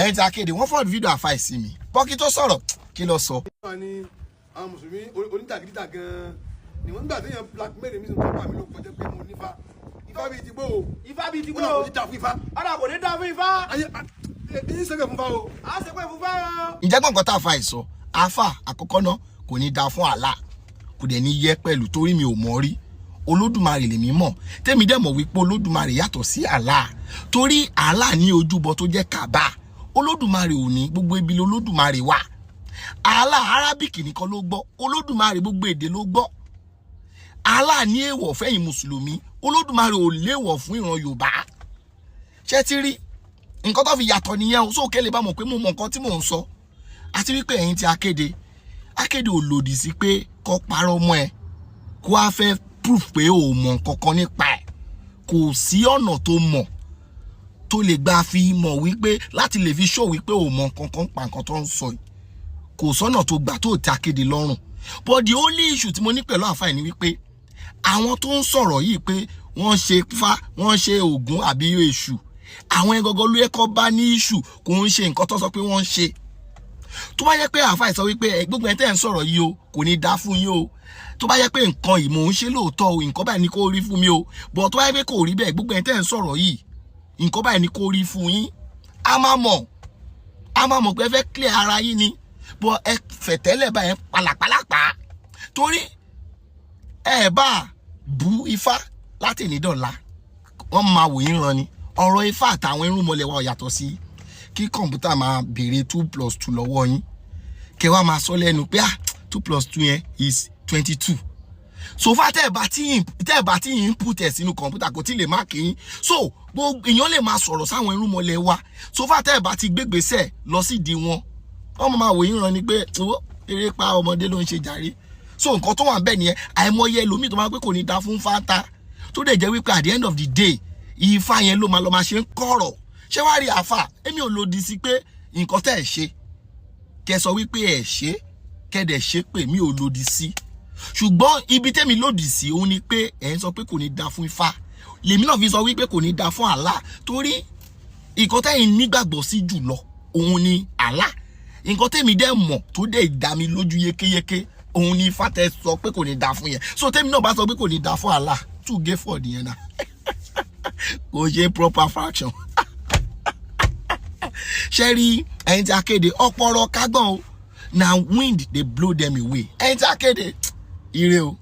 ẹ̀yin tí a kéde wọ́n fọ́ọ̀dù fídíò àfáì sí mi bọ́kí tó sọ̀rọ̀ kí ló sọ. àwọn mùsùlùmí oníjàgídíjà gan-an ni wọ́n gbà téèyàn blackmail mi sọ tó pa mí ló kọjá pé mo nífa ifá bíi ti gbó o. ifá bíi ti gbó o. o. ó ní dá fún ifá. ọ̀dà kò ní dá fún ifá. èyí sẹ́gbẹ̀ fún fa o. a ṣe pé fún fá o. ǹjẹ́ gbọ̀ngàn tá a fa ìsọ afa àkọ́kọ́ náà kò ní da fún Allah kò dẹ̀ ní yẹ pẹ̀lú torí mi ò mọ̀ rí olódùmarè lèmi mọ̀ tèmi dẹ̀ mọ̀ wípé olódùmarè yàtọ̀ sí Allah torí Allah ní ojúbọ tó jẹ́ Kaaba olódùmarè ò ní gbogbo ibi olódùmarè wà Allah Arabic nìkan ló gbọ́ olódùmarè gbogbo èdè ló gbọ́ Allah ní èèwọ̀ fẹ́yìn mùsùlùmí olódùmarè ò léèwọ̀ fún ìran Yorùbá ṣé ti rí nǹkan tó fi yàtọ̀ nìyẹn o sókè lè bá mọ̀ pé mo mọ̀ nǹkan tí mò ń sọ àti wípé ẹ̀yin tí akéde ò lòdì sí pé kó parọ́ mọ́ ẹ kó wá fẹ́ proof pé o mọ̀ nǹkan kan nípa ẹ̀ kò sí ọ̀nà tó mọ̀ tó lè gba fi mọ̀ wípé láti lè fi show wípé o mọ̀ nǹkan kan pa nǹkan tó ń sọ yìí kò sọ́nà tó gbà tó ti akéde lọ́rùn but the only issue tí mo ní pẹ̀lú àfáà ni wípé àwọn tó ń sọ̀rọ̀ yìí pé wọ́n ṣe Ifá wọ́n ṣe Ògún àbí Èṣù àwọn ẹgọgọ ló yẹ kó bá ní issue kò ń ṣe nǹkan tó sọ pé wọ́n ń ṣe tó bá yẹ pé àfáà sọ wípé gbogbo ẹ̀ tẹ́ ń sọ̀rọ̀ yìí o kò ní dá fún yín o tó bá yẹ pé nǹkan yìí mò ń ṣe lóòótọ́ o nǹkan báyìí ni kò rí fún mi o but tó bá yẹ pé kò rí bẹ́ẹ̀ gbogbo ẹ̀ tẹ́ ń sọ̀rọ̀ yìí nǹkan báyìí ni kò rí fún yín a máa mọ̀ pé ẹ fẹ́ clear ara yín ni but ẹ fẹ̀tẹ́lẹ̀ báyìí pàlàpàlàpà torí ẹ bá bu Ifá láti nídọ̀la wọ́n máa wò yín ran ni ọ̀rọ̀ Ifá àtàwọn irúnmọlẹ̀ wa yàtọ̀ sí kí kọ̀ǹpútà máa béèrè 2+2 lọ́wọ́ yín kẹ wá máa sọ lẹ́nu pé 2+2 yẹn is 22 so far tẹ́ ẹ̀ bá tí input ẹ̀ sínú kọ̀ǹpútà kò tí lè má kí yín so gbogbo èèyàn lè máa sọ̀rọ̀ sáwọn irúnmọlẹ̀ wa so far tẹ́ ẹ̀ bá ti gbégbèsè lọ sí di wọn wọ́n máa wò yín ran ni pé eré pa ọmọdé ló ń ṣe jàre so nǹkan tó wà bẹ́ẹ̀ nìyẹn àìmọye ẹlòmíì tó máa pé kò ní dá fún fáta tó dẹ̀ jẹ́ wípé at the end of the day Ifá yẹn ló máa lọ máa ṣe ń kọ̀rọ̀ ṣé wàá rí àfà èmi ò lòdì sí pé nǹkan tẹ́ ẹ̀ ṣe kẹ́ sọ wípé ẹ̀ ṣe kẹ́dẹ̀ ṣe pé mi ò lòdì sí ṣùgbọ́n ibi tẹ́mi lòdì sí òun ni pé ẹ̀ ń sọ pé kò ní dá fún Ifá lèmi náà fi sọ wípé kò ní dá fún Allah torí nǹkan tẹ́yìn nígbàgbọ́ sí jùlọ òun ni Allah nǹkan tẹ́mi dẹ̀ mọ̀ tó dẹ̀ dá mi lójú yékéyéké òun ni Ifá tẹ́ sọ pé kò ní dá fún yẹn so tẹ́mi náà bá sọ pé kò ní dá fún Allah 2 gay for nìyẹn náà kò ṣe proper fraction ṣe rí ẹ̀yin tí a kéde ọ̀pọ̀rọ̀ kágbọ̀n o na wind dey blow them away ẹ̀yin tí a kéde ire o.